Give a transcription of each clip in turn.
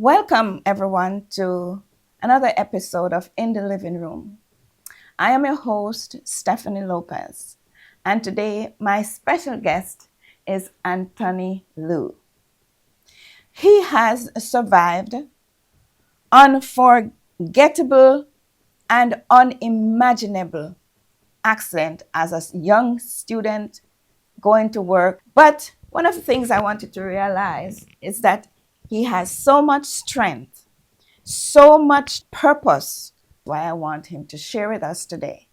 Welcome, everyone, to another episode of In the Living Room. I am your host, Stephanie Lopez, and today my special guest is Anthony Liu. He has survived unforgettable and unimaginable accident as a young student going to work. But one of the things I wanted to realize is that he has so much strength, so much purpose. Why I want him to share with us today.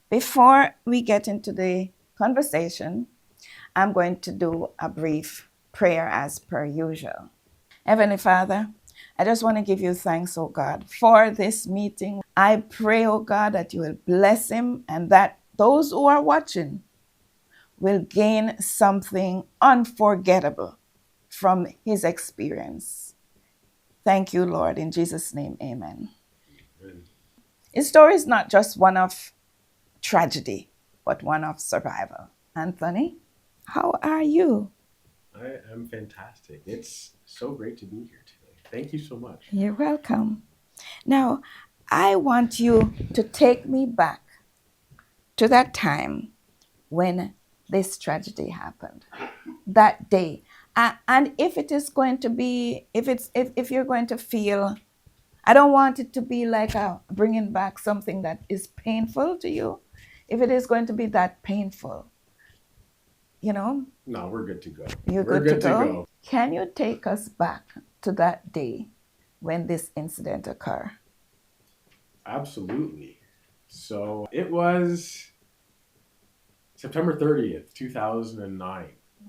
Before we get into the conversation, I'm going to do a brief prayer as per usual. Heavenly Father, I just want to give you thanks, oh God, for this meeting. I pray, oh God, that you will bless him and that those who are watching will gain something unforgettable from his experience. Thank you, Lord. In Jesus' name, amen. His story is not just one of tragedy, but one of survival. Anthony, how are you? I am fantastic. It's so great to be here today. Thank you so much. You're welcome. Now, I want you to take me back to that time when this tragedy happened, that day. And if it is going to be, if you're going to feel, I don't want it to be like bringing back something that is painful to you. If it is going to be that painful, No, we're good to go. you're We're good to good to go. go. Can you take us back to that day when this incident occurred? Absolutely. So it was September 30th, 2009.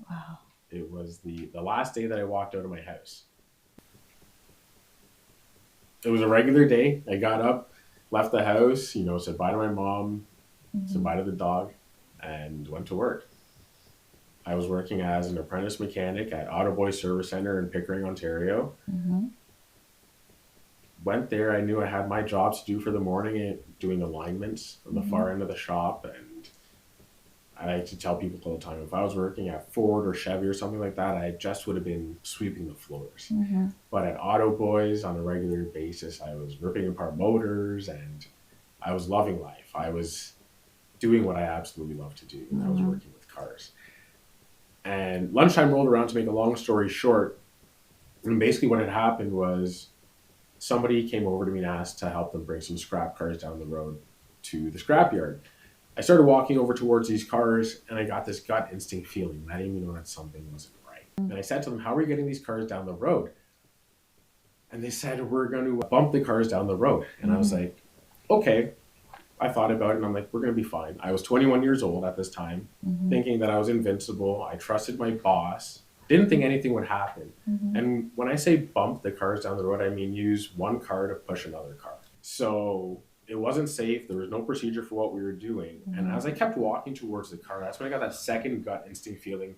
Wow. It was the last day that I walked out of my house. It was a regular day. I got up, left the house, said bye to my mom, said bye to the dog, and went to work. I was working as an apprentice mechanic at Auto Boy Service Center in Pickering, Ontario. Mm-hmm. Went there. I knew I had my jobs to do for the morning, doing alignments on the far end of the shop. And I like to tell people all the time, if I was working at Ford or Chevy or something like that, I just would have been sweeping the floors. Mm-hmm. But at Auto Boys on a regular basis, I was ripping apart motors and I was loving life. I was doing what I absolutely love to do. And I was working with cars. And lunchtime rolled around, to make a long story short. And basically what had happened was somebody came over to me and asked to help them bring some scrap cars down the road to the scrapyard. I started walking over towards these cars and I got this gut instinct feeling, letting me know that something wasn't right. And I said to them, how are we getting these cars down the road? And they said, we're going to bump the cars down the road. And I was like, okay. I thought about it and I'm like, we're going to be fine. I was 21 years old at this time, thinking that I was invincible. I trusted my boss, didn't think anything would happen. And when I say bump the cars down the road, I mean use one car to push another car. So it wasn't safe. There was no procedure for what we were doing. And as I kept walking towards the car, that's when I got that second gut instinct feeling,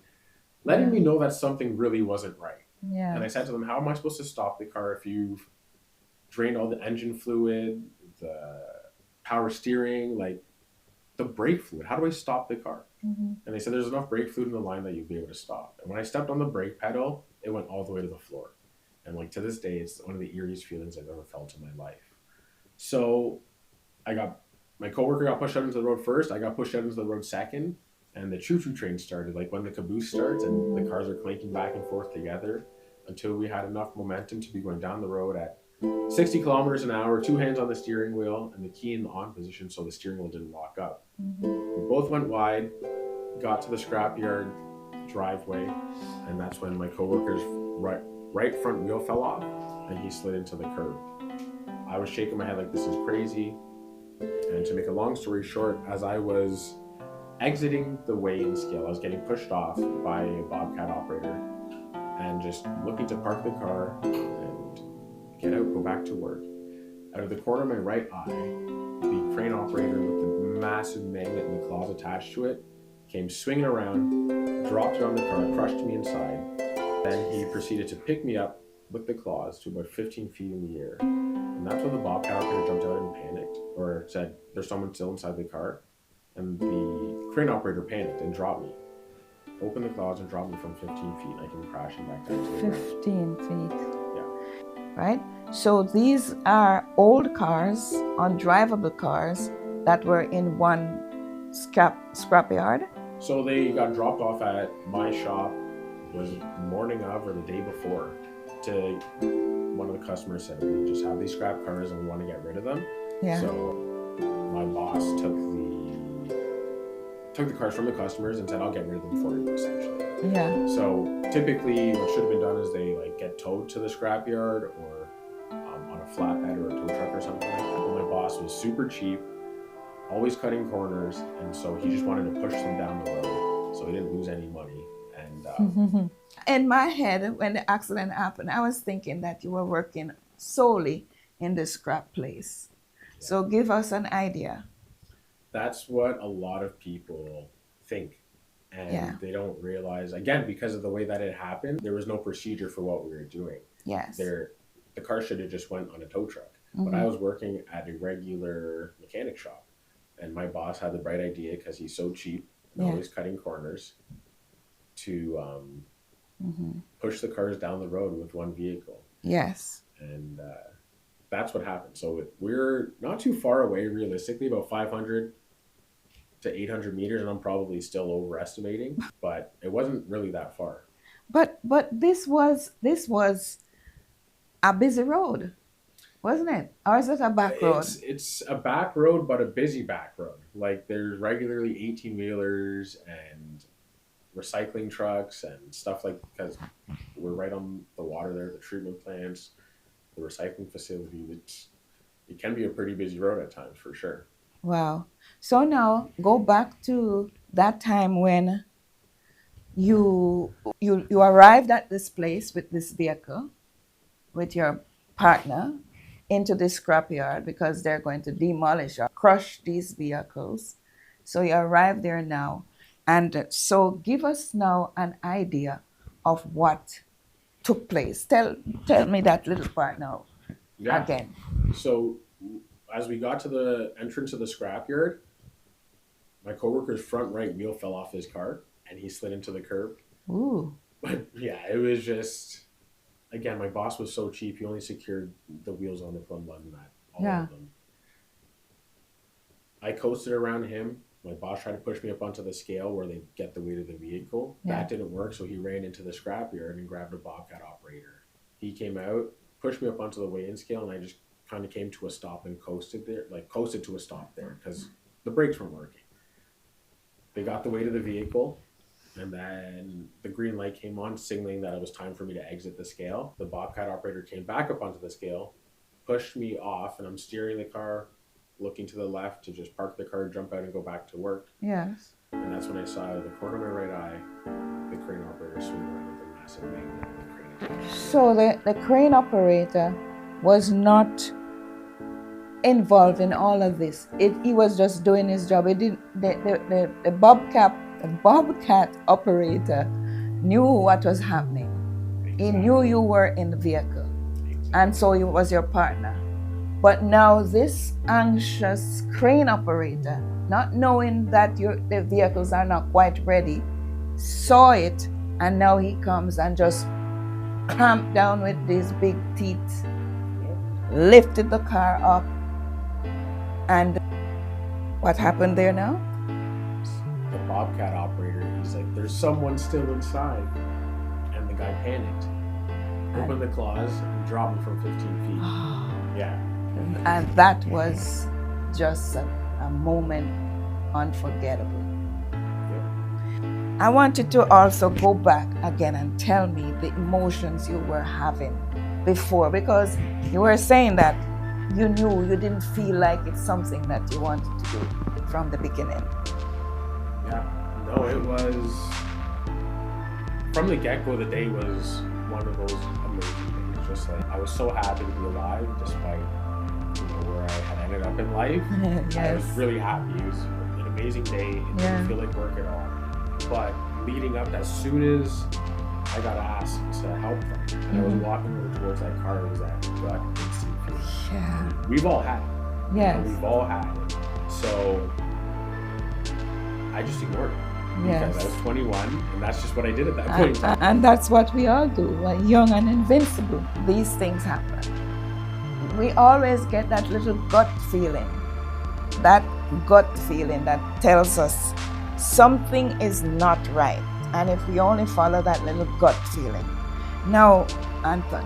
letting me know that something really wasn't right. Yeah. And I said to them, how am I supposed to stop the car if you've drained all the engine fluid, the power steering, like the brake fluid? How do I stop the car? And they said there's enough brake fluid in the line that you'd be able to stop. And when I stepped on the brake pedal, it went all the way to the floor. And like to this day, it's one of the eeriest feelings I've ever felt in my life. So my coworker got pushed out into the road first. I got pushed out into the road second. And the choo-choo train started, like when the caboose starts and the cars are clanking back and forth together, until we had enough momentum to be going down the road at 60 kilometers an hour, two hands on the steering wheel, and the key in the on position so the steering wheel didn't lock up. We both went wide, got to the scrapyard driveway, and that's when my coworker's right front wheel fell off, and he slid into the curb. I was shaking my head like, this is crazy. And to make a long story short, as I was exiting the weighing scale, I was getting pushed off by a Bobcat operator and just looking to park the car and get out, go back to work. Out of the corner of my right eye, the crane operator with the massive magnet and the claws attached to it came swinging around, dropped it on the car, crushed me inside. Then he proceeded to pick me up with the claws to about 15 feet in the air. And that's when the Bobcat operator jumped out and panicked, or said, there's someone still inside the car. And the crane operator panicked and dropped me. Opened the claws and dropped me from 15 feet. I came crashing back down to the ground. 15 feet. Yeah. right? So these are old cars, undrivable cars that were in one scrapyard. So they got dropped off at my shop, was the morning of or the day before. To one of the customers said, we just have these scrap cars and we want to get rid of them. Yeah. So my boss took the cars from the customers and said, I'll get rid of them for you, essentially. Yeah. So typically what should have been done is they like get towed to the scrapyard or on a flatbed or a tow truck or something like that. But my boss was super cheap, always cutting corners, and so he just wanted to push them down the road so he didn't lose any money. And in my head, when the accident happened, I was thinking that you were working solely in the scrap place. Yeah. So give us an idea. That's what a lot of people think. And they don't realize, again, because of the way that it happened, there was no procedure for what we were doing. Yes. The car should have just went on a tow truck. But I was working at a regular mechanic shop. And my boss had the bright idea, because he's so cheap and always cutting corners, to push the cars down the road with one vehicle. Yes. And that's what happened. So we're not too far away, realistically, about 500 to 800 meters, and I'm probably still overestimating, but it wasn't really that far. But this was a busy road, wasn't it? Or is it a back road? It's a back road, but a busy back road. Like there's regularly 18-wheelers and recycling trucks and stuff, like, because we're right on the water there, the treatment plants, the recycling facility. It can be a pretty busy road at times, for sure. Wow. So now go back to that time when you arrived at this place with this vehicle, with your partner, into this scrapyard, because they're going to demolish or crush these vehicles. So you arrived there now. And so give us now an idea of what took place. Tell me that little part now again. So as we got to the entrance of the scrapyard, my coworker's front right wheel fell off his car and he slid into the curb. Ooh. But yeah, it was just, again, my boss was so cheap. He only secured the wheels on the front button, all of them. I coasted around him. My boss tried to push me up onto the scale where they get the weight of the vehicle. Yeah. That didn't work, so he ran into the scrapyard and grabbed a bobcat operator. He came out, pushed me up onto the weigh-in scale, and I just kind of came to a stop and coasted to a stop there because the brakes weren't working. They got the weight of the vehicle, and then the green light came on, signaling that it was time for me to exit the scale. The bobcat operator came back up onto the scale, pushed me off, and I'm steering the car, looking to the left to just park the car, jump out, and go back to work. Yes. And that's when I saw out of the corner of my right eye the crane operator swing around with a massive magnet on the crane. So the crane operator was not involved in all of this. He was just doing his job. It didn't. The bobcat operator knew what was happening. Exactly. He knew you were in the vehicle, and so he was your partner. But now this anxious crane operator, not knowing that the vehicles are not quite ready, saw it, and now he comes and just clamped down with these big teeth, lifted the car up, and what happened there now? The bobcat operator, he's like, there's someone still inside. And the guy panicked, opened the claws, and dropped me from 15 feet. Yeah. And that was just a moment unforgettable. Yeah. I wanted to also go back again and tell me the emotions you were having before, because you were saying that you knew you didn't feel like it's something that you wanted to do from the beginning. Yeah, no, it was, from the get-go, the day was one of those amazing days. Just like, I was so happy to be alive despite where I had ended up in life. Yes. I was really happy. It was an amazing day. It didn't feel like work at all. But leading up, as soon as I got asked to help them, and I was walking over towards that car, it was that gut instinct feeling. Yeah. We've all had it. Yes. We've all had it. So I just ignored it. because I was 21, and that's just what I did at that point in time. And that's what we all do. We're young and invincible. These things happen. We always get that little gut feeling that tells us something is not right. And if we only follow that little gut feeling. Now, Anthony,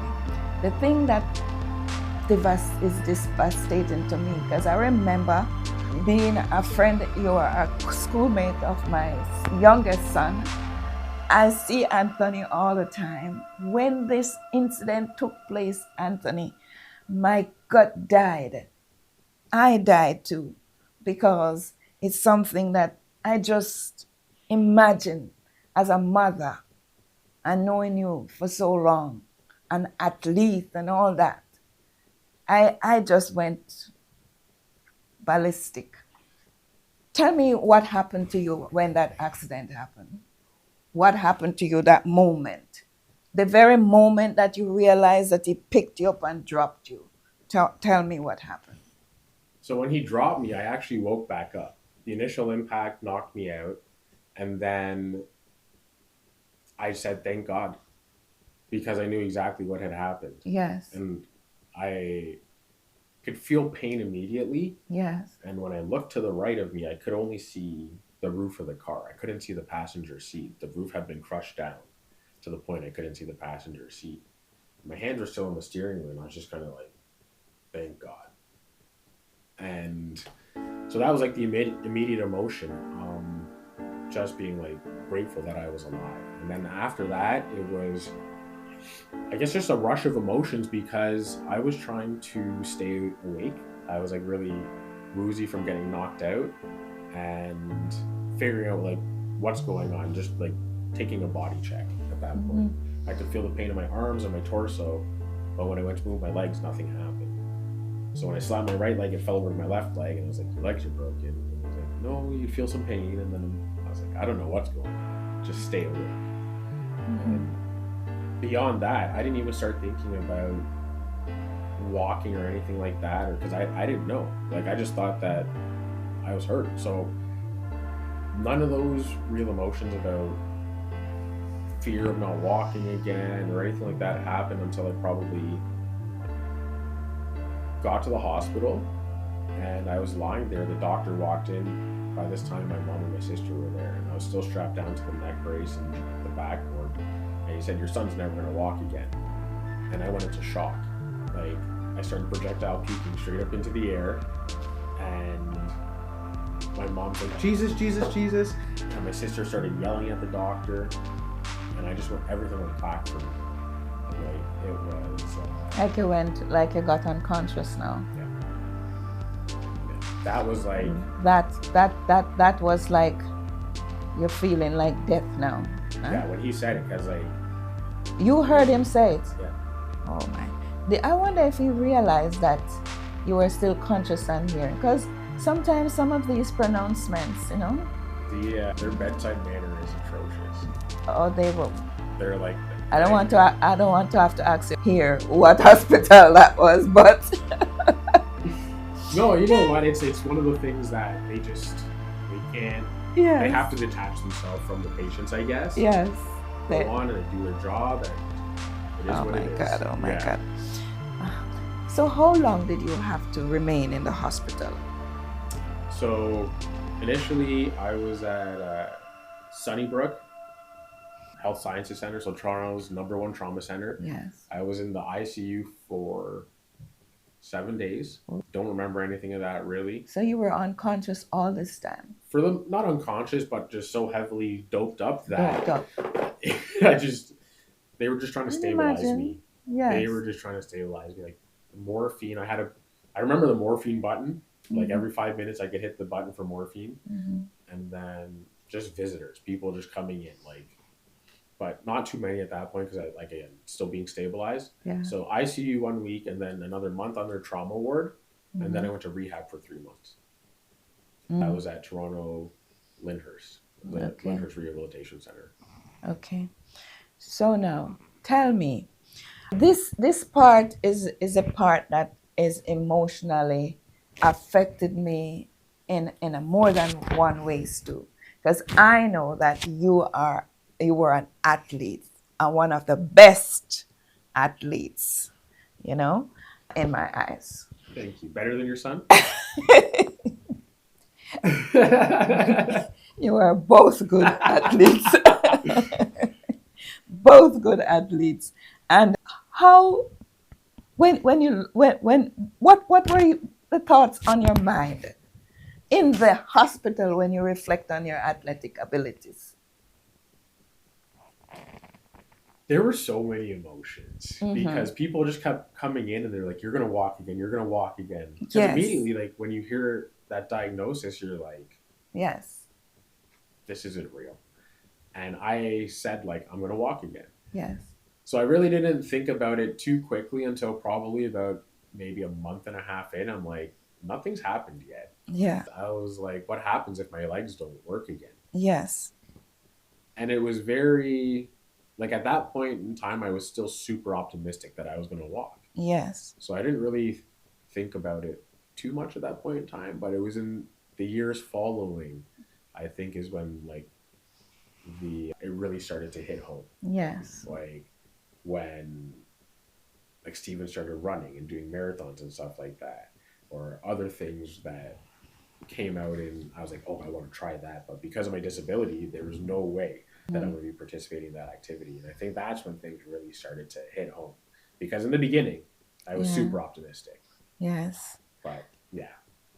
the thing that is devastating to me, because I remember being a friend, you are a schoolmate of my youngest son. I see Anthony all the time. When this incident took place, Anthony, my gut died. I died too, because it's something that I just imagine as a mother and knowing you for so long, an athlete and all that. I just went ballistic. Tell me what happened to you when that accident happened. What happened to you that moment? The very moment that you realized that he picked you up and dropped you. Tell me what happened. So when he dropped me, I actually woke back up. The initial impact knocked me out, and then I said, thank God, because I knew exactly what had happened. Yes. And I could feel pain immediately. Yes. And when I looked to the right of me, I could only see the roof of the car. I couldn't see the passenger seat. The roof had been crushed down to the point I couldn't see the passenger seat. My hands were still on the steering wheel, and I was just kind of like, thank God. And so that was like the immediate emotion, just being like grateful that I was alive. And then after that, it was, I guess, just a rush of emotions, because I was trying to stay awake. I was like really woozy from getting knocked out and figuring out like what's going on, just like taking a body check at that point. I could feel the pain in my arms and my torso, but when I went to move my legs, nothing happened. So when I slapped my right leg, it fell over my left leg, and I was like, your legs are broken. And I was like, no, you feel some pain. And then I was like, I don't know what's going on. Just stay awake. And beyond that, I didn't even start thinking about walking or anything like that, or because I didn't know. Like, I just thought that I was hurt. So none of those real emotions about fear of not walking again or anything like that happened until I probably got to the hospital, and I was lying there. The doctor walked in. By this time, my mom and my sister were there, and I was still strapped down to the neck brace and the backboard. And he said, your son's never going to walk again. And I went into shock. Like, I started projectile puking straight up into the air, and my mom's like, Jesus, Jesus, Jesus. And my sister started yelling at the doctor, and I just went, everything went back for me. Like, it was... like you got unconscious now. Yeah. That was like... That was like, you're feeling like death now. Huh? Yeah, when he said it, because like... You heard him say it? Yeah. Oh my. I wonder if he realized that you were still conscious and hearing. Because sometimes some of these pronouncements, you know? Their bedside manner is atrocious. Oh, they will. They're like... I don't want to have to ask you here what hospital that was, but no, you know what? It's one of the things that they can't. Yeah. They have to detach themselves from the patients, I guess. Yes. Go on and do their job, and it is what it is. Oh my God. So how long did you have to remain in the hospital? So initially, I was at Sunnybrook Health Sciences Center, so Toronto's #1 trauma center. Yes. I was in the ICU for 7 days. Don't remember anything of that really. So you were unconscious all this time? For them, not unconscious, but just so heavily doped up that they were just trying to stabilize me. Yes. They were just trying to stabilize me. Like morphine, I remember the morphine button. Like every 5 minutes I could hit the button for morphine. And then just visitors, people just coming in, like, but not too many at that point, because again, still being stabilized. Yeah. So ICU 1 week, and then another month on their trauma ward, and then I went to rehab for 3 months. I was at Toronto Lyndhurst, Lyndhurst Rehabilitation Center. Okay. So now, tell me, this part is a part that is emotionally affected me in a more than one ways too. because I know that you were an athlete and one of the best athletes, you know, in my eyes. Thank you. Better than your son? You are both good athletes. Both good athletes. And how what were the thoughts on your mind in the hospital when you reflect on your athletic abilities? There were so many emotions because people just kept coming in and they're like, you're going to walk again. You're going to walk again. Because Yes. immediately, like when you hear that diagnosis, you're like, Yes. this isn't real. And I said, like, I'm going to walk again. Yes. So I really didn't think about it too quickly until probably about maybe a month and a half in. I'm like, nothing's happened yet. Yeah. I was like, what happens if my legs don't work again? Yes. And it was very, like at that point in time, I was still super optimistic that I was going to walk. Yes. So I didn't really think about it too much at that point in time, but it was in the years following, I think is when like it really started to hit home. Yes. Like when like Steven started running and doing marathons and stuff like that, or other things that came out and I was like, oh, I want to try that. But because of my disability, there was no way that I'm going to be participating in that activity. And I think that's when things really started to hit home. Because in the beginning, I was super optimistic. Yes. But yeah.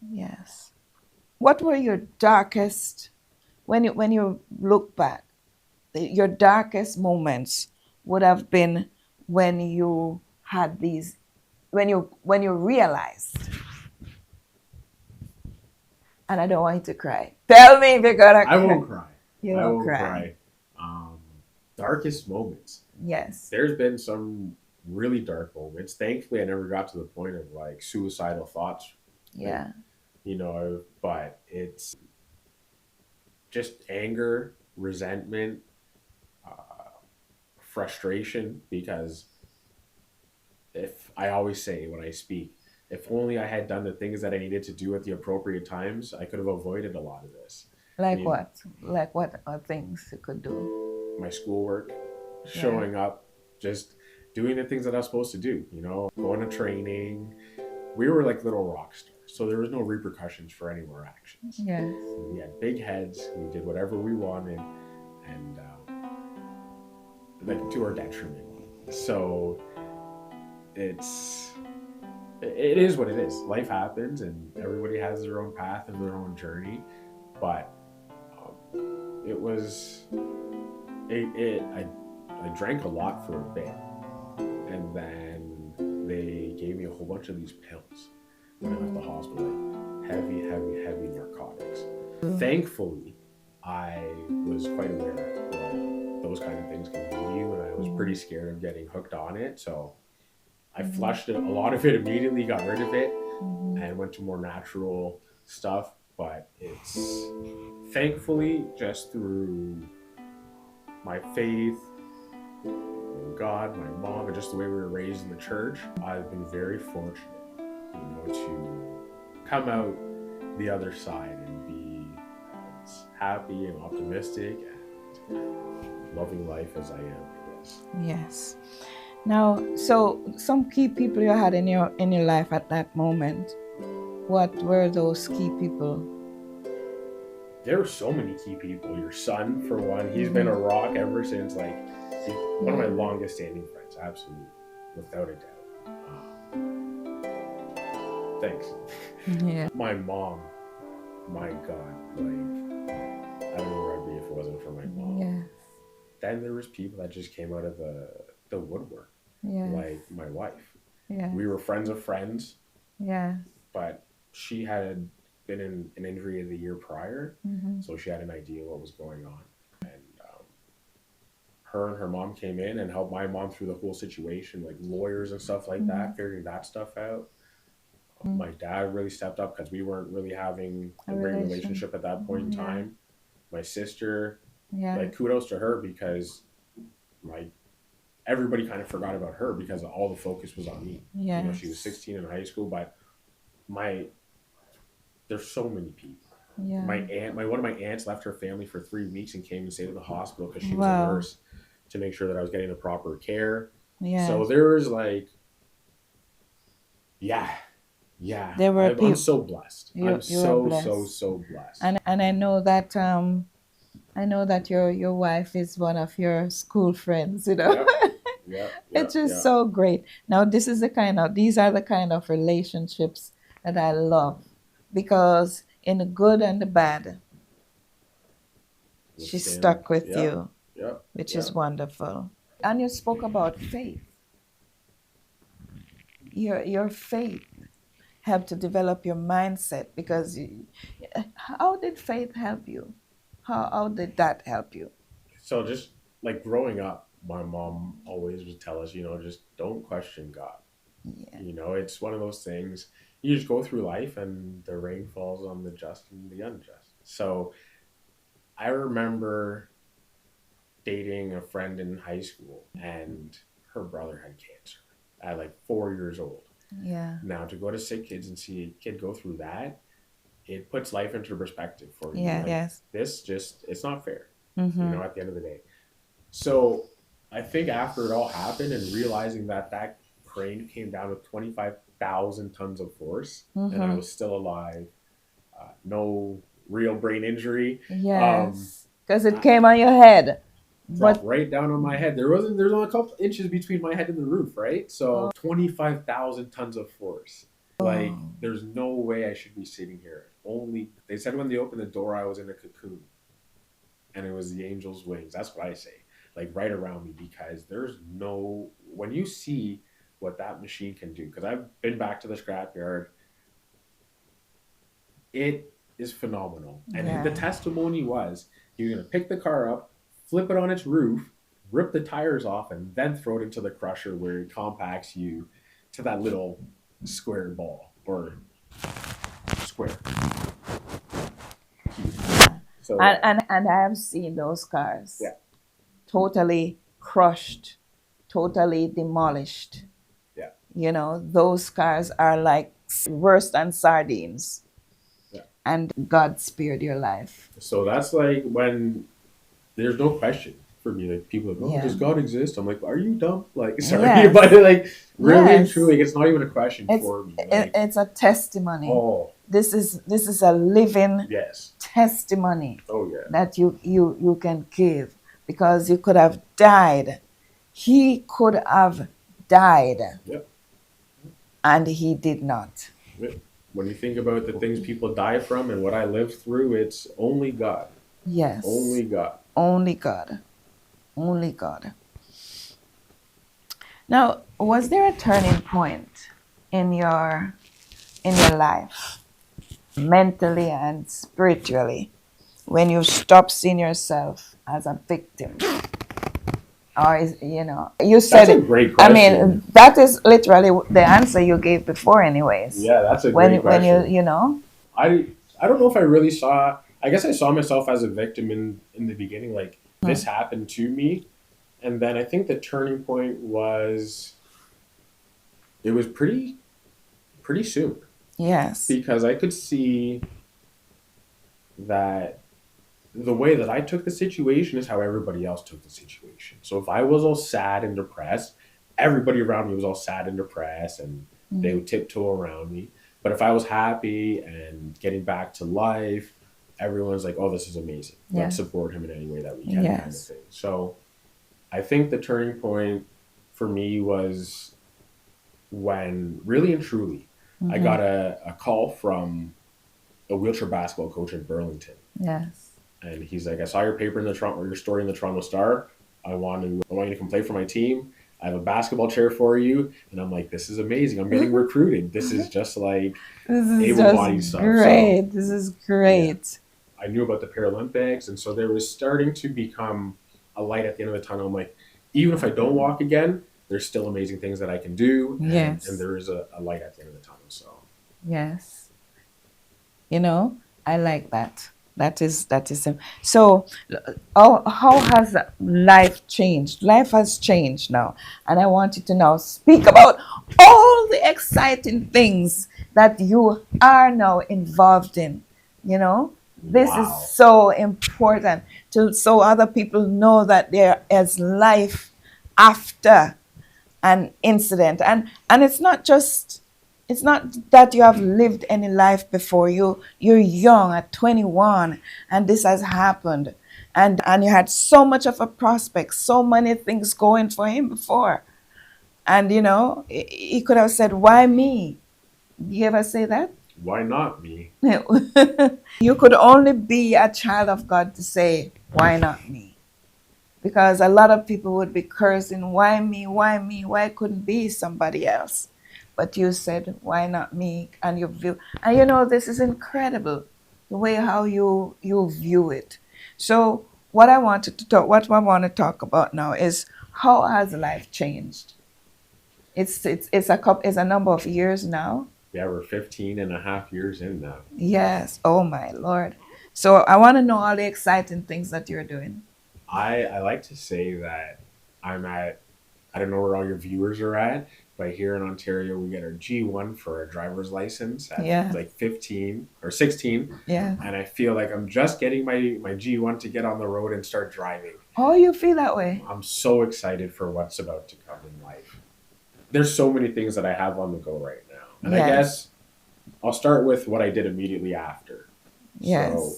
Yes. What were your darkest, when you look back, your darkest moments would have been when you had these, when you realized, and I don't want you to cry. Tell me if you're gonna cry. I won't cry. You I won't won't cry. cry. Darkest moments. Yes. There's been some really dark moments. Thankfully, I never got to the point of like suicidal thoughts. Yeah. Like, you know, but it's just anger, resentment, frustration, because if I always say when I speak, if only I had done the things that I needed to do at the appropriate times, I could have avoided a lot of this. Like what? Like what are things you could do? My schoolwork, showing up, just doing the things that I was supposed to do, you know, going to training. We were like little rock stars, so there was no repercussions for any of our actions. Yes. We had big heads, we did whatever we wanted, and like to our detriment. So it is what it is. Life happens and everybody has their own path and their own journey, but I drank a lot for a bit, and then they gave me a whole bunch of these pills when I left the hospital, like heavy narcotics. Thankfully, I was quite aware that those kind of things can heal you, and I was pretty scared of getting hooked on it, so I flushed a lot of it immediately, got rid of it, and went to more natural stuff. But it's thankfully just through my faith, God, my mom, and just the way we were raised in the church, I've been very fortunate, you know, to come out the other side and be as happy and optimistic and loving life as I am, I guess. Yes. Now, so some key people you had in your life at that moment. What were those key people? There are so many key people. Your son, for one, he's been a rock ever since, like, he's one of my longest standing friends, absolutely, without a doubt. Thanks. Yeah. My mom, my God, like, I don't know where I'd be if it wasn't for my mom. Yes. Then there was people that just came out of the woodwork, Yes. like my wife. Yes. We were friends of friends, Yes. but she had been in an injury the year prior, so she had an idea what was going on. And her and her mom came in and helped my mom through the whole situation, like lawyers and stuff like that, figuring that stuff out. My dad really stepped up because we weren't really having a great relationship at that point in time. My sister, like, kudos to her, because everybody kind of forgot about her because all the focus was on me. Yes. You know, she was 16 in high school, but there's so many people. Yeah. One of my aunts left her family for 3 weeks and came and stayed at the hospital because she was a Wow. nurse to make sure that I was getting the proper care. So Yes. there was like, yeah, yeah. There were I'm people. so blessed. You I'm are so blessed. so blessed. And I know that your wife is one of your school friends, you know. It's just so great. Now these are the kind of relationships that I love, because in the good and the bad, she stuck with you, which is wonderful. And you spoke about faith. Your faith helped to develop your mindset, because how did faith help you? How did that help you? So just like growing up, my mom always would tell us, just don't question God. Yeah. It's one of those things. You just go through life and the rain falls on the just and the unjust. So I remember dating a friend in high school, and her brother had cancer at like 4 years old. Yeah. Now, to go to Sick Kids and see a kid go through that, it puts life into perspective for you. Yeah. Like, Yes. it's not fair, Mm-hmm. at the end of the day. So I think after it all happened and realizing that crane came down with 25,000 tons of force, and I was still alive, no real brain injury. Yes. Because it came on your head. Dropped right down on my head. There's only a couple inches between my head and the roof, right? So 25,000 tons of force. Like, there's no way I should be sitting here. Only, they said when they opened the door, I was in a cocoon. And it was the angel's wings. That's what I say. Like, right around me, because when you see what that machine can do, because I've been back to the scrapyard, it is phenomenal. And the testimony was, you're going to pick the car up, flip it on its roof, rip the tires off, and then throw it into the crusher where it compacts you to that little square ball or square. So, and I have seen those cars. Yeah. Totally crushed, totally demolished. Yeah. Those cars are like worse than sardines. Yeah. And God spared your life. So that's like when there's no question for me. Like, people are like, oh, does God exist? I'm like, are you dumb? Like, sorry, but like, really and truly, it's not even a question for me. Like, it's a testimony. Oh, this is a living testimony. Oh yeah. That you can give, because you could have died. He could have died. Yep. And he did not. Yep. When you think about the things people die from and what I lived through, it's only God. Yes. Only God. Only God. Only God. Now, was there a turning point in your life, mentally and spiritually, when you stopped seeing yourself as a victim? Or you said that's a great question. I mean, that is literally the answer you gave before, anyways. Yeah, that's a great question. When you I don't know if I really saw. I guess I saw myself as a victim in the beginning. Like, this happened to me, and then I think the turning point was. It was pretty soon. Yes. Because I could see that the way that I took the situation is how everybody else took the situation. So if I was all sad and depressed, everybody around me was all sad and depressed, and they would tiptoe around me. But if I was happy and getting back to life, everyone's like, oh, this is amazing. Let's support him in any way that we can, kind of thing. So I think the turning point for me was when, really and truly, I got a call from a wheelchair basketball coach in Burlington. Yes. And he's like, I saw your paper in the Toronto, or your story in the Toronto Star. I want you to come play for my team. I have a basketball chair for you. And I'm like, this is amazing. I'm getting recruited. This is just like able-bodied stuff. Great. So, this is great. Yeah. I knew about the Paralympics. And so there was starting to become a light at the end of the tunnel. I'm like, even if I don't walk again, there's still amazing things that I can do. And there is a light at the end of the tunnel. So. Yes. I like that. That is so. How has life changed? Life has changed now, and I want you to now speak about all the exciting things that you are now involved in. This is Wow. so important to so other people know that there is life after an incident. And it's not that you have lived any life before. You're young at 21 and this has happened. And you had so much of a prospect, so many things going for him before. And he could have said, "Why me?" You ever say that? Why not me? You could only be a child of God to say, "Why not me?" Because a lot of people would be cursing, "Why me? Why me? Why couldn't be somebody else?" But you said, "Why not me?" And you view, and this is incredible, the way how you view it. So what I want to talk about now is how has life changed? It's a number of years now. Yeah, we're 15 and a half years in now. Yes. Oh my Lord. So I want to know all the exciting things that you're doing. I like to say that I'm at, I don't know where all your viewers are at, but here in Ontario, we get our G1 for our driver's license at Yeah. like 15 or 16. Yeah. And I feel like I'm just getting my G1 to get on the road and start driving. Oh, you feel that way? I'm so excited for what's about to come in life. There's so many things that I have on the go right now. And I Yes. guess I'll start with what I did immediately after. Yes. So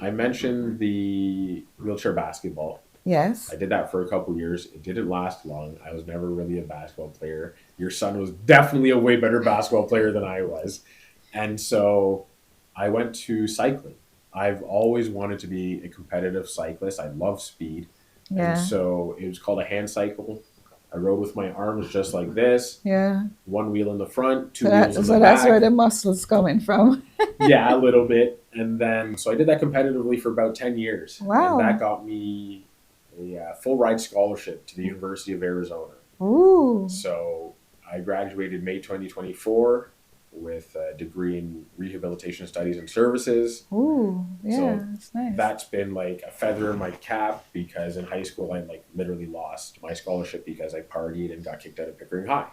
I mentioned the wheelchair basketball. Yes. I did that for a couple years. It didn't last long. I was never really a basketball player. Your son was definitely a way better basketball player than I was. And so I went to cycling. I've always wanted to be a competitive cyclist. I love speed. And Yeah. so it was called a hand cycle. I rode with my arms just like this. Yeah. One wheel in the front, two So wheels in the that's where back. the muscles coming from. Yeah, a little bit. And then, so I did that competitively for about 10 years. Wow. And that got me a full ride scholarship to the University of Arizona. Ooh. So I graduated May 2024 with a degree in rehabilitation studies and services. Ooh. Yeah, So that's nice. That's been like a feather in my cap because in high school I like literally lost my scholarship because I partied and got kicked out of Pickering High.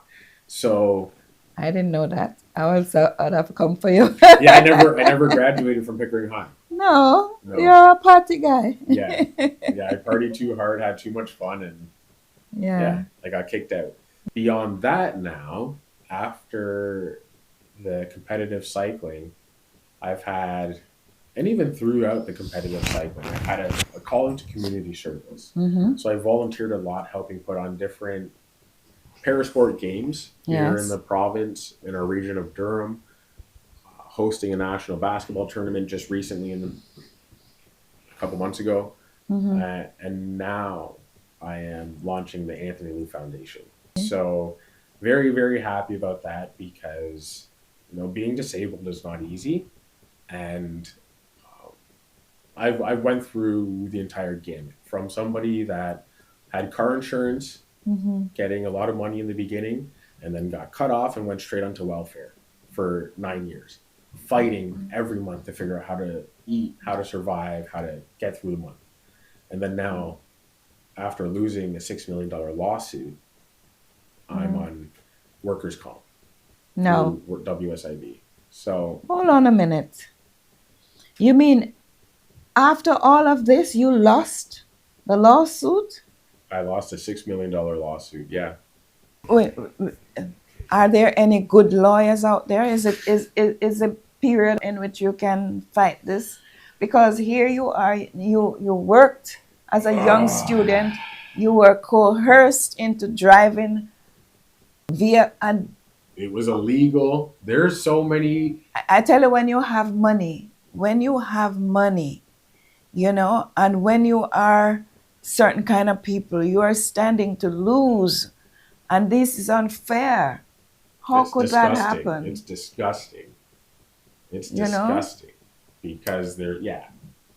So I didn't know that. I'd have come for you. yeah, I never graduated from Pickering High. No, No. you're a party guy. Yeah. Yeah, I partied too hard, had too much fun, and Yeah. I got kicked out. Beyond that now, after the competitive cycling, I've had, and even throughout the competitive cycling, I've had a calling to community service. Mm-hmm. So I volunteered a lot helping put on different parasport games here Yes. in the province, in our region of Durham, hosting a national basketball tournament just recently a couple months ago. Mm-hmm. And now I am launching the Anthony Lou Foundation. So very, very happy about that because, being disabled is not easy. And I went through the entire gamut from somebody that had car insurance, Mm-hmm. getting a lot of money in the beginning, and then got cut off and went straight onto welfare for 9 years, fighting every month to figure out how to eat, how to survive, how to get through the month. And then now, after losing a $6 million lawsuit, I'm on workers' comp. No. Through WSIB. So Hold on a minute. You mean after all of this, you lost the lawsuit? I lost a $6 million lawsuit. Yeah. Wait, are there any good lawyers out there? Is a period in which you can fight this? Because here you are, you worked as a young student, you were coerced into driving via, and It was illegal. There's so many. I tell you, when you have money, and when you are certain kind of people, you are standing to lose, and this is unfair. How It's could that disgusting. happen? It's disgusting. It's You know? disgusting because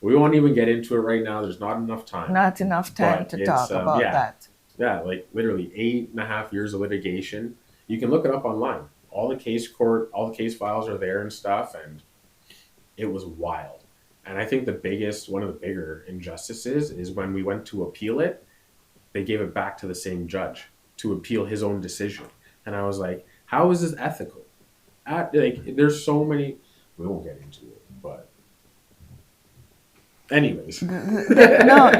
we won't even get into it right now. There's not enough time. Not enough time But to it's, talk about yeah. that. Yeah, like literally 8.5 years of litigation. You can look it up online. All the case files are there and stuff, and it was wild. And I think one of the bigger injustices is when we went to appeal it, they gave it back to the same judge to appeal his own decision. And I was like, how is this ethical? There's so many, we won't get into it, but Anyways. No.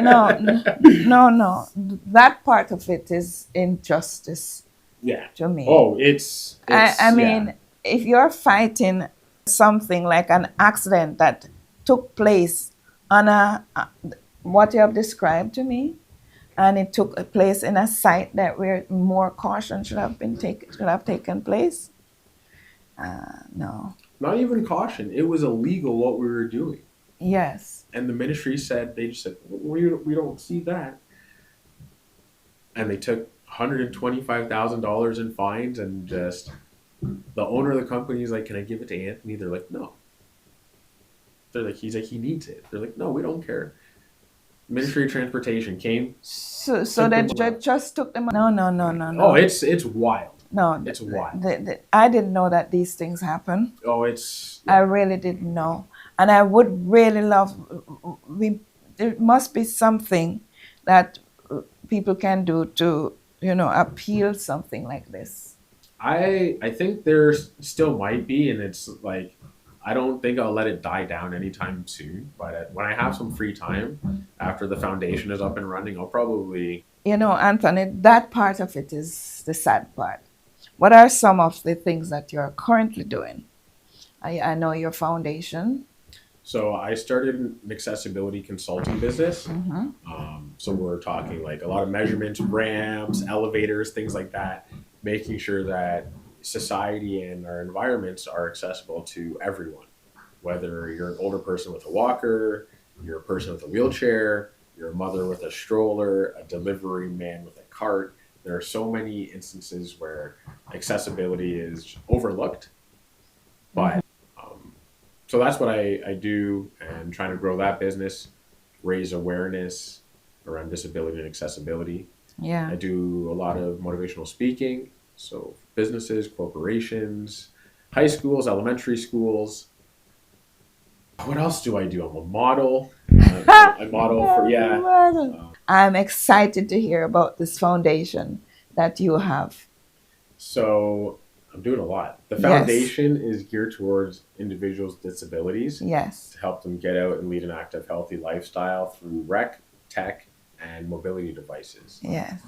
That part of it is injustice Yeah. to me. Oh, it's I mean, yeah. if you're fighting something like an accident that took place on what you have described to me, and it took place in a site that where more caution should have taken place. No. Not even caution. It was illegal what we were doing. Yes. And the ministry said, they just said, we don't see that. And they took $125,000 in fines, and just the owner of the company is like, can I give it to Anthony? They're like, no. They're like, he's like, he needs it. They're like, no, we don't care. Ministry of Transportation came. So they just took them. No. Oh, it's wild. No, It's wild. I didn't know that these things happen. Oh, it's. I really didn't know, and I would really love. There must be something that people can do to appeal something like this. I think there still might be, and it's like, I don't think I'll let it die down anytime soon. But when I have some free time after the foundation is up and running, I'll probably. Anthony, that part of it is the sad part. What are some of the things that you're currently doing? I know your foundation. So I started an accessibility consulting business. So we're talking like a lot of measurements, ramps, elevators, things like that, making sure that society and our environments are accessible to everyone. Whether you're an older person with a walker, you're a person with a wheelchair, you're a mother with a stroller, a delivery man with a cart. There are so many instances where accessibility is overlooked. But so that's what I do, and trying to grow that business, raise awareness around disability and accessibility. Yeah. I do a lot of motivational speaking. So businesses, corporations, high schools, elementary schools. What else do I do? I'm a model. I model for, yeah. I'm excited to hear about this foundation that you have. So I'm doing a lot. The Yes. foundation is geared towards individuals with disabilities Yes. to help them get out and lead an active, healthy lifestyle through rec, tech, and mobility devices. Yes.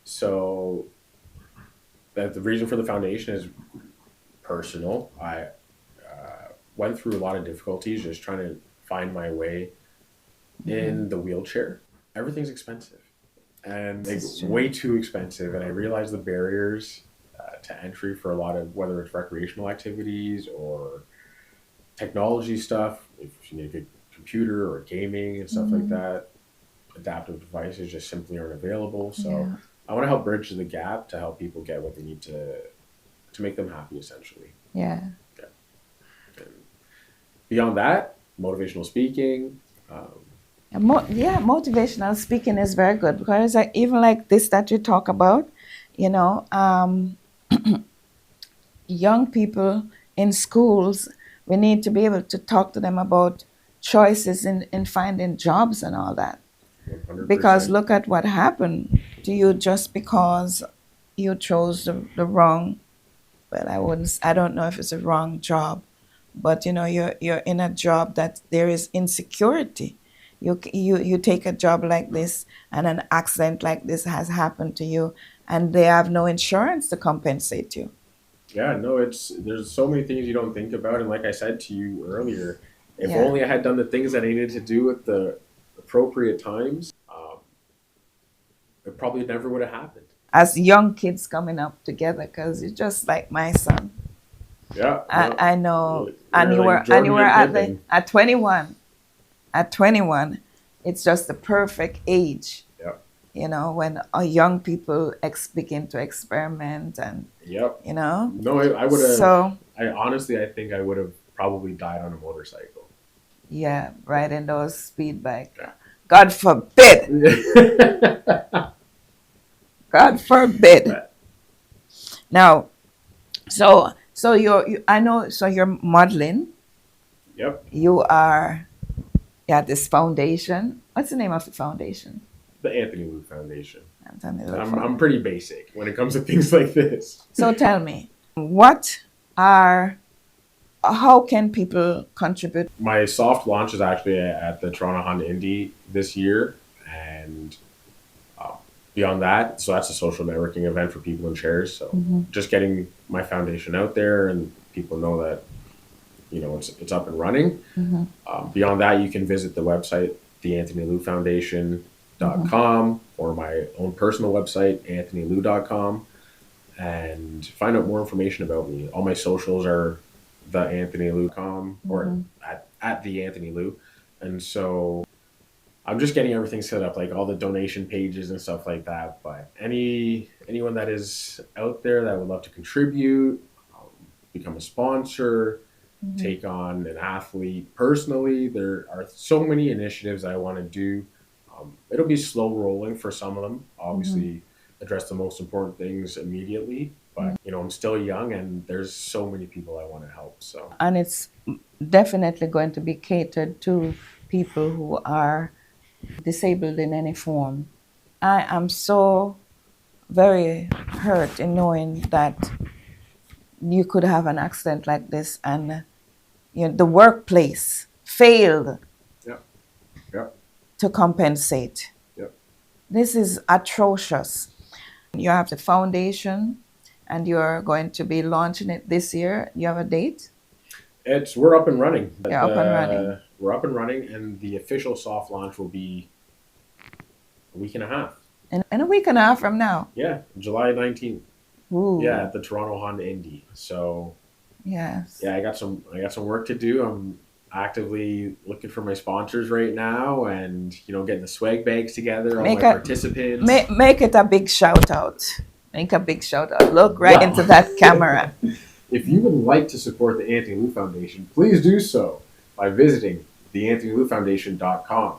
So that the reason for the foundation is personal. I went through a lot of difficulties just trying to find my way in the wheelchair. Everything's expensive, and like way too expensive. And I realized the barriers to entry for a lot of, whether it's recreational activities or technology stuff, if you need a good computer or gaming and stuff like that, adaptive devices just simply aren't available. So Yeah. I want to help bridge the gap to help people get what they need to make them happy, essentially. Yeah. And beyond that, motivational speaking. Motivational speaking is very good, because even like this that you talk about, young people in schools, we need to be able to talk to them about choices in finding jobs and all that. 100%. Because look at what happened to you just because you chose the wrong, well, I don't know if it's a wrong job, but you're in a job that there is insecurity. You take a job like this and an accident like this has happened to you, and they have no insurance to compensate you. Yeah, no, there's so many things you don't think about. And like I said to you earlier, if Yeah. only I had done the things that I needed to do at the appropriate times, it probably never would have happened. As young kids coming up together, because you're just like my son. Yeah. I know. You're And you like were Jordan and at Pippen. at 21. At 21, it's just the perfect age. Yeah. When young people begin to experiment and Yep. No, I would have. So I think I would have probably died on a motorcycle. yeah, riding those speed bike. God forbid. God forbid. Right. Now, so I know. So you're modeling. Yep. You are at this foundation. What's the name of the foundation? The Anthony Wu Foundation. Anthony Wu I'm pretty basic when it comes to things like this. So tell me, what are how can people contribute? My soft launch is actually at the Toronto Honda Indy this year, and um, beyond that, so that's a social networking event for people in chairs. So just getting my foundation out there, and people know that it's up and running. Beyond that, you can visit the website theanthonyloufoundation.com or my own personal website anthonylou.com and find out more information about me. All my socials are theanthonylou.com or at the Anthony Lou. And so I'm just getting everything set up, like all the donation pages and stuff like that. But anyone that is out there that would love to contribute, become a sponsor, take on an athlete personally, there are so many initiatives I want to do. It'll be slow rolling for some of them. Obviously, address the most important things immediately. But I'm still young, and there's so many people I want to help. So, And it's definitely going to be catered to people who are disabled in any form. I am so very hurt in knowing that you could have an accident like this and the workplace failed to compensate. This is atrocious. You have the foundation and you're going to be launching it this year. You have a date? We're up and running. You're up and running. We're up and running, and the official soft launch will be a week and a half. And a week and a half from now? Yeah, July 19th. Ooh. Yeah, at the Toronto Honda Indy. So yes. Yeah, I got some work to do. I'm actively looking for my sponsors right now, and getting the swag bags together, all my participants. Make it a big shout out. Make a big shout out. Look right into that camera. If you would like to support the Anthony Lou Foundation, please do so by visiting theanthonylloufoundation.com.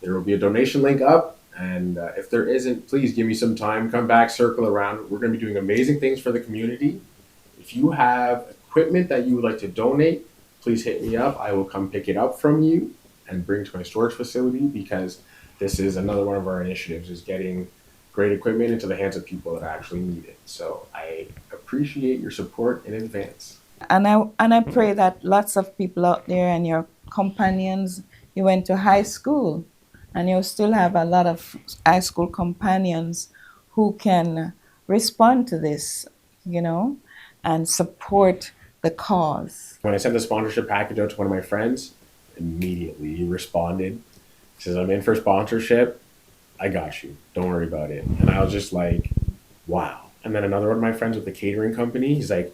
There will be a donation link up, and if there isn't, please give me some time. Come back, circle around. We're going to be doing amazing things for the community. If you have equipment that you would like to donate, please hit me up. I will come pick it up from you and bring to my storage facility, because this is another one of our initiatives, is getting great equipment into the hands of people that actually need it. So I appreciate your support in advance. And I pray that lots of people out there and your companions, you went to high school and you still have a lot of high school companions who can respond to this, and support the cause. When I sent the sponsorship package out to one of my friends, immediately he responded. He says, I'm in for sponsorship. I got you. Don't worry about it. And I was just like, wow. And then another one of my friends with the catering company, he's like,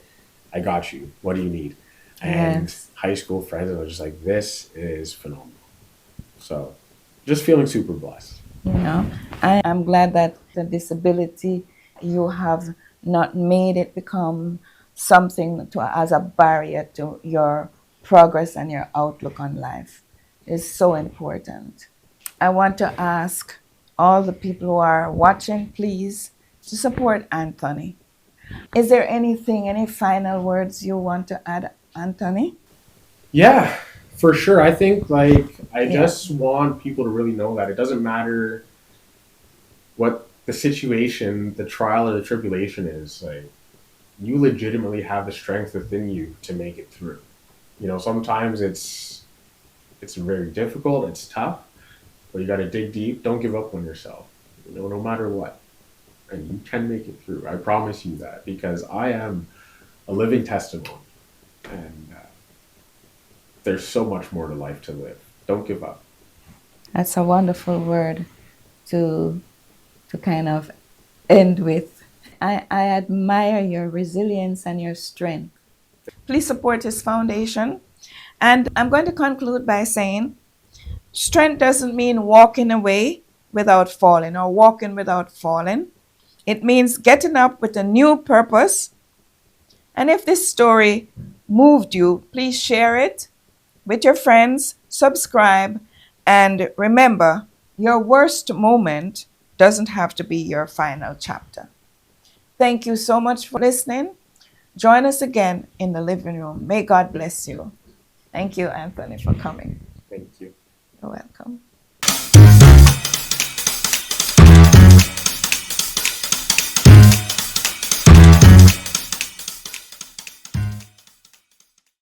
I got you. What do you need? And high school friends, and I was just like, this is phenomenal. So just feeling super blessed. I'm glad that the disability, you have not made it become something as a barrier to your progress and your outlook on life. Is so important. I want to ask all the people who are watching, please, to support Anthony. Is there any final words you want to add, Anthony? Yeah, for sure. I think I just want people to really know that it doesn't matter what the situation, the trial or the tribulation is. Like, you legitimately have the strength within you to make it through. Sometimes it's very difficult, it's tough, but you got to dig deep. Don't give up on yourself, no matter what. And you can make it through. I promise you that, because I am a living testimony. And there's so much more to life to live. Don't give up. That's a wonderful word to kind of end with. I admire your resilience and your strength. Please support his foundation. And I'm going to conclude by saying, strength doesn't mean walking away without falling or walking without falling. It means getting up with a new purpose. And if this story moved you, please share it with your friends, subscribe, and remember, your worst moment doesn't have to be your final chapter. Thank you so much for listening. Join us again in the living room. May God bless you. Thank you, Anthony, for coming. Thank you. You're welcome.